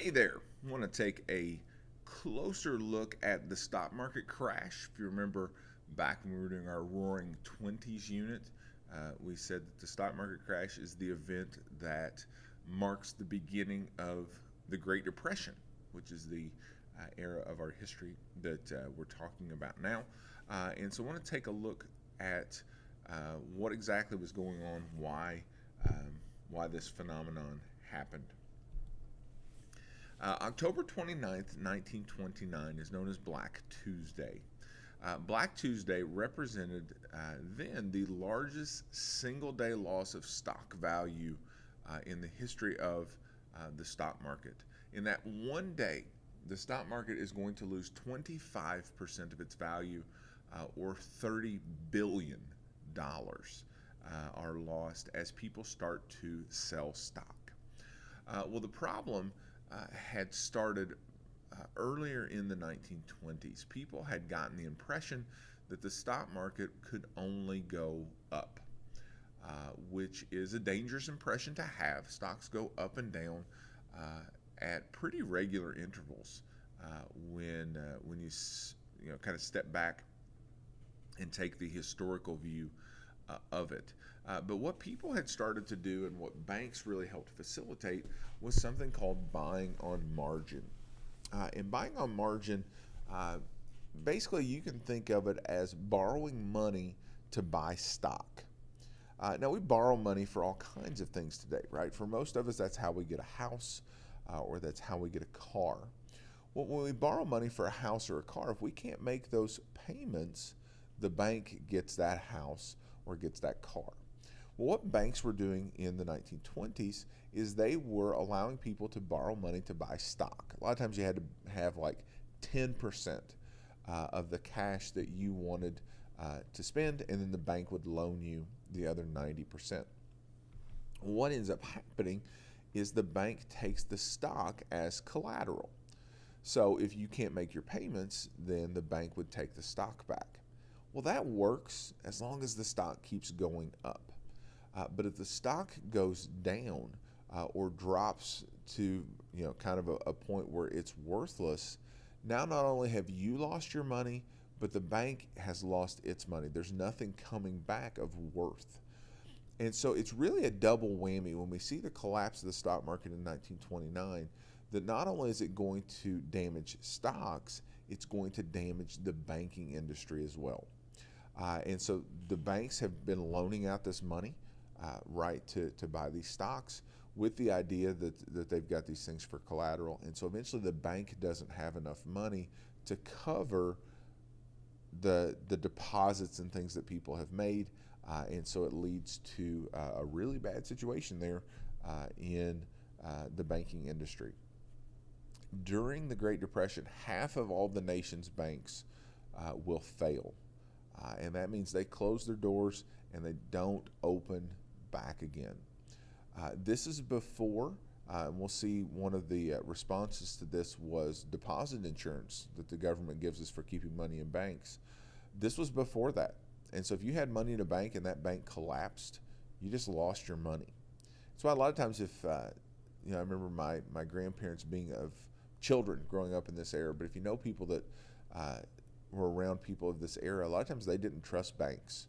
Hey there. I want to take a closer look at the stock market crash. If you remember back when we were doing our Roaring Twenties unit, we said that the stock market crash is the event that marks the beginning of the Great Depression, which is the era of our history that we're talking about now. And so I want to take a look at what exactly was going on, why this phenomenon happened. October 29th, 1929 is known as Black Tuesday. Black Tuesday represented then the largest single day loss of stock value in the history of the stock market. In that one day, the stock market is going to lose 25% of its value, or $30 billion are lost as people start to sell stock. Well, the problem had started earlier in the 1920s. People had gotten the impression that the stock market could only go up, which is a dangerous impression to have. Stocks go up and down at pretty regular intervals when you kind of step back and take the historical view of it. But what people had started to do and what banks really helped facilitate was something called buying on margin. And buying on margin, basically, you can think of it as borrowing money to buy stock. Now, we borrow money for all kinds of things today, right? For most of us, that's how we get a house or that's how we get a car. Well, when we borrow money for a house or a car, if we can't make those payments, the bank gets that house or gets that car. Well, what banks were doing in the 1920s is they were allowing people to borrow money to buy stock. A lot of times you had to have like 10% of the cash that you wanted to spend, and then the bank would loan you the other 90%. What ends up happening is the bank takes the stock as collateral. So if you can't make your payments, then the bank would take the stock back. Well, that works as long as the stock keeps going up. But if the stock goes down or drops to kind of a point where it's worthless, now not only have you lost your money, but the bank has lost its money. There's nothing coming back of worth. And so it's really a double whammy when we see the collapse of the stock market in 1929, that not only is it going to damage stocks, it's going to damage the banking industry as well. And so the banks have been loaning out this money, right, to buy these stocks with the idea that they've got these things for collateral. And so eventually the bank doesn't have enough money to cover the deposits and things that people have made. And so it leads to a really bad situation there in the banking industry. During the Great Depression, half of all the nation's banks will fail. And that means they close their doors and they don't open back again. This is before, and we'll see one of the responses to this was deposit insurance that the government gives us for keeping money in banks. This was before that. And so if you had money in a bank and that bank collapsed, you just lost your money. That's why a lot of times if, I remember my grandparents being of children growing up in this era, but if you know people that were around people of this era, a lot of times they didn't trust banks.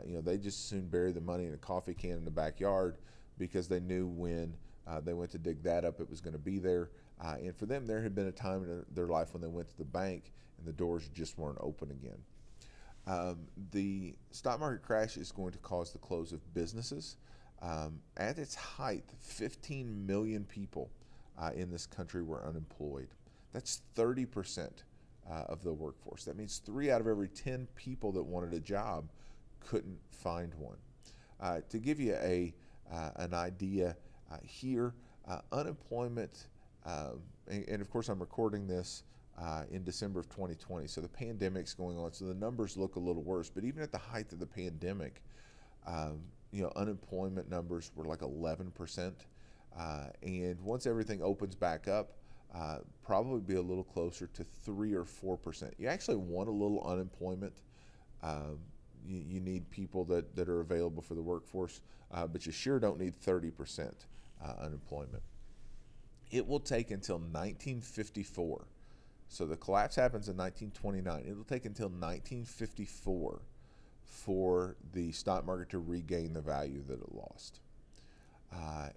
They just soon buried the money in a coffee can in the backyard because they knew when they went to dig that up, it was going to be there. And for them, there had been a time in their life when they went to the bank and the doors just weren't open again. The stock market crash is going to cause the close of businesses. At its height, 15 million people in this country were unemployed. That's 30% of the workforce. That means 3 out of every 10 people that wanted a job couldn't find one. To give you an idea here, unemployment, and of course I'm recording this in December of 2020, so the pandemic's going on, so the numbers look a little worse. But even at the height of the pandemic, unemployment numbers were like 11%. And once everything opens back up, probably be a little closer to 3 or 4%. You actually want a little unemployment. You need people that are available for the workforce, but you sure don't need 30% unemployment. It will take until 1954. So the collapse happens in 1929. It will take until 1954 for the stock market to regain the value that it lost.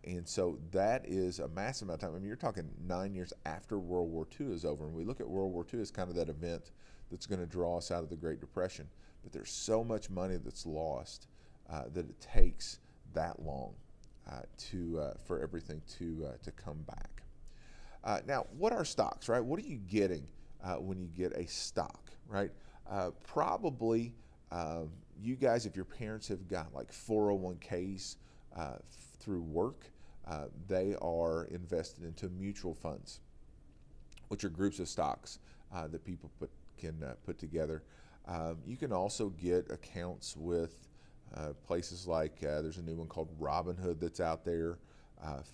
And so that is a massive amount of time. I mean, you're talking 9 years after World War II is over. And we look at World War II as kind of that event that's going to draw us out of the Great Depression. But there's so much money that's lost that it takes that long for everything to come back. Now, what are stocks, right? What are you getting when you get a stock, right? Probably you guys, if your parents have got like 401ks through work, they are invested into mutual funds, which are groups of stocks that people can put together. You can also get accounts with places like there's a new one called Robinhood that's out there,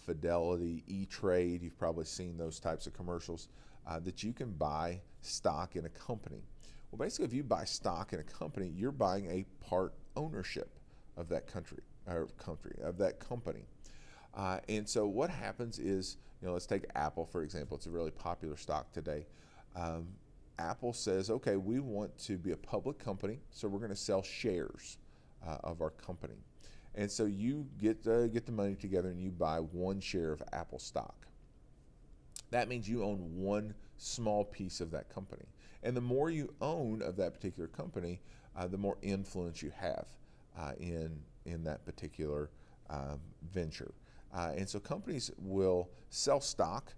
Fidelity, E-Trade. You've probably seen those types of commercials that you can buy stock in a company. Well, basically, if you buy stock in a company, you're buying a part ownership of that company. And so what happens is, let's take Apple, for example. It's a really popular stock today. Apple says, okay, we want to be a public company, so we're going to sell shares of our company. And so you get the money together and you buy one share of Apple stock. That means you own one small piece of that company. And the more you own of that particular company, the more influence you have in that particular venture. And so companies will sell stock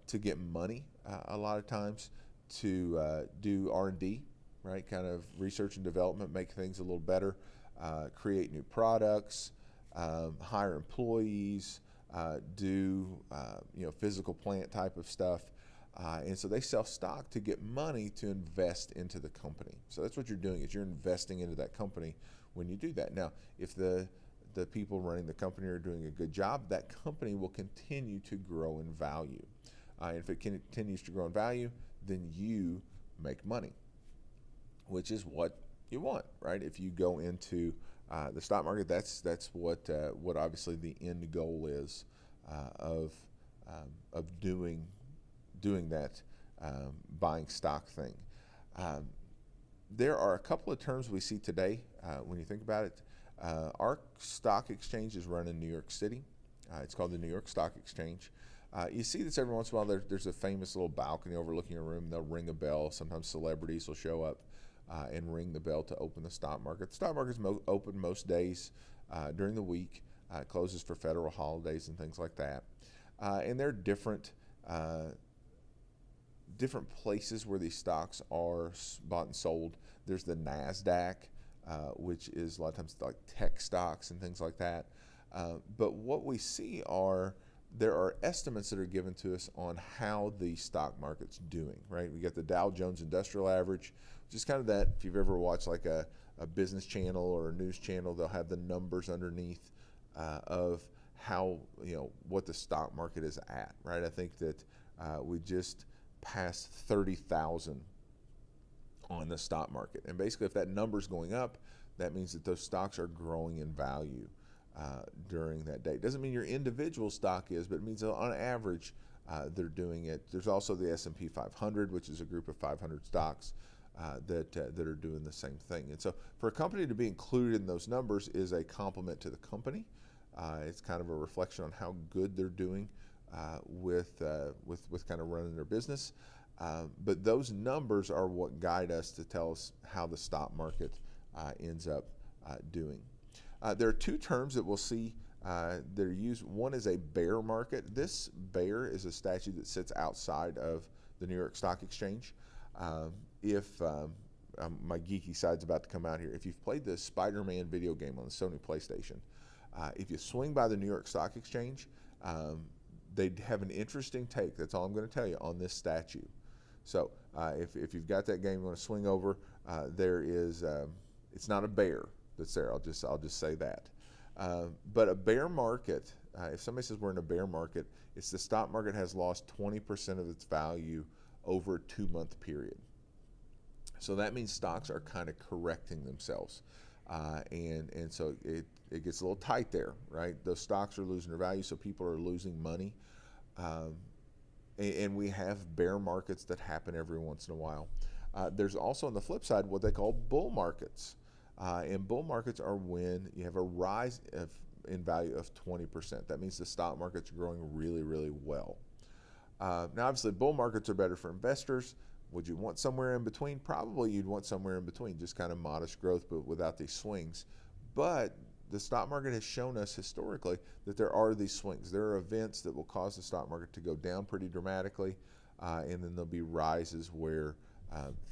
to get money a lot of times, to do R&D, right? Kind of research and development, make things a little better, create new products, hire employees, do physical plant type of stuff. And so they sell stock to get money to invest into the company. So that's what you're doing, is you're investing into that company when you do that. Now, if the people running the company are doing a good job, that company will continue to grow in value. And if it continues to grow in value, then you make money, which is what you want, right? If you go into the stock market, that's what obviously the end goal is of doing that buying stock thing. There are a couple of terms we see today when you think about it. Our stock exchange is run in New York City. It's called the New York Stock Exchange. You see this every once in a while. There's a famous little balcony overlooking a room. They'll ring a bell. Sometimes celebrities will show up and ring the bell to open the stock market. The stock market is open most days during the week. It closes for federal holidays and things like that. And there are different places where these stocks are bought and sold. There's the NASDAQ, which is a lot of times like tech stocks and things like that. But what we see there are estimates that are given to us on how the stock market's doing, right? We got the Dow Jones Industrial Average, which is kind of that, if you've ever watched like a business channel or a news channel, they'll have the numbers underneath of how, what the stock market is at, right? I think that we just passed 30,000 on the stock market. And basically, if that number's going up, that means that those stocks are growing in value during that day. It doesn't mean your individual stock is, but it means on average they're doing it. There's also the S&P 500, which is a group of 500 stocks that are doing the same thing. And so for a company to be included in those numbers is a compliment to the company. It's kind of a reflection on how good they're doing with kind of running their business. But those numbers are what guide us to tell us how the stock market ends up doing. There are two terms that we'll see that are used. One is a bear market. This bear is a statue that sits outside of the New York Stock Exchange. If my geeky side's about to come out here, if you've played the Spider-Man video game on the Sony PlayStation, if you swing by the New York Stock Exchange, they have an interesting take. That's all I'm going to tell you on this statue. So if you've got that game, you want to swing over. There is. It's not a bear that's there. I'll just say that. But a bear market. If somebody says we're in a bear market, it's the stock market has lost 20% of its value over a 2-month period. So that means stocks are kind of correcting themselves, and so it gets a little tight there, right? Those stocks are losing their value, so people are losing money. Um, and we have bear markets that happen every once in a while. There's also on the flip side what they call bull markets. And bull markets are when you have a rise in value of 20%. That means the stock market's growing really, really well. Now, obviously, bull markets are better for investors. Would you want somewhere in between? Probably you'd want somewhere in between, just kind of modest growth, but without these swings. But the stock market has shown us historically that there are these swings. There are events that will cause the stock market to go down pretty dramatically, and then there'll be rises where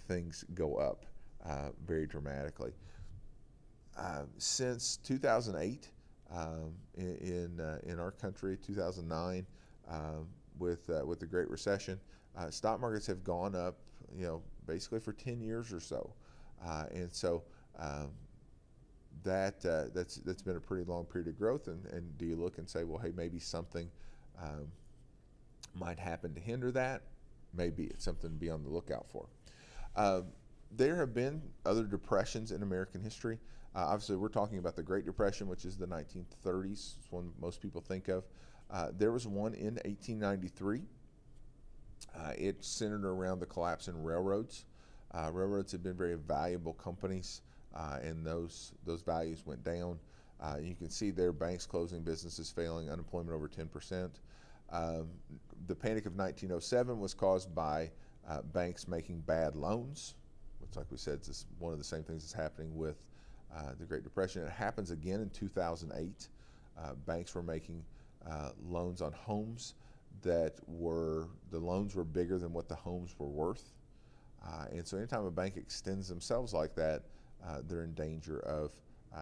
things go up very dramatically. Since 2008, in our country, 2009, with the Great Recession, stock markets have gone up, basically for 10 years or so, and so that's been a pretty long period of growth. And do you look and say, well, hey, maybe something might happen to hinder that? Maybe it's something to be on the lookout for. There have been other depressions in American history. Obviously, we're talking about the Great Depression, which is the 1930s. It's one most people think of. There was one in 1893. It centered around the collapse in railroads. Railroads had been very valuable companies, and those values went down. You can see there, banks closing, businesses failing, unemployment over 10%. The Panic of 1907 was caused by banks making bad loans, which, like we said, is one of the same things that's happening with the Great Depression. It happens again in 2008. Banks were making loans on homes that the loans were bigger than what the homes were worth. And so anytime a bank extends themselves like that, they're in danger of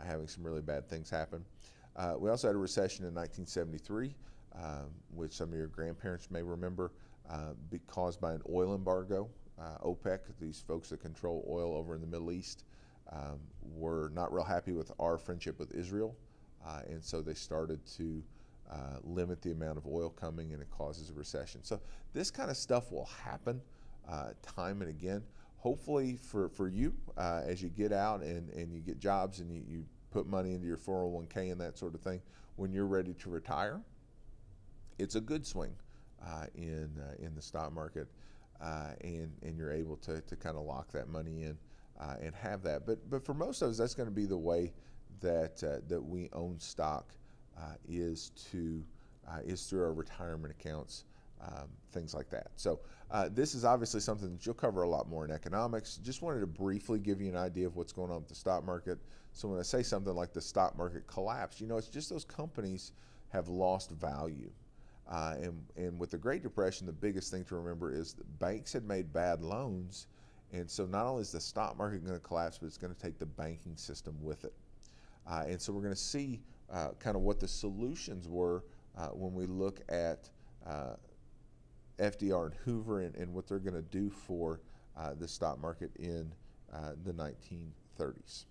having some really bad things happen. We also had a recession in 1973, which some of your grandparents may remember, caused by an oil embargo. OPEC, these folks that control oil over in the Middle East, were not real happy with our friendship with Israel, and so they started to limit the amount of oil coming, and it causes a recession. So this kind of stuff will happen time and again. Hopefully for you, as you get out and you get jobs and you put money into your 401k and that sort of thing, when you're ready to retire, it's a good swing in the stock market, and you're able to kind of lock that money in and have that. But for most of us, that's going to be the way that we own stock, is through our retirement accounts, things like that. So this is obviously something that you'll cover a lot more in economics. Just wanted to briefly give you an idea of what's going on with the stock market. So when I say something like the stock market collapse, it's just those companies have lost value. And with the Great Depression, the biggest thing to remember is that banks had made bad loans, and so not only is the stock market going to collapse, but it's going to take the banking system with it. And so we're going to see kind of what the solutions were when we look at FDR and Hoover and what they're going to do for the stock market in the 1930s.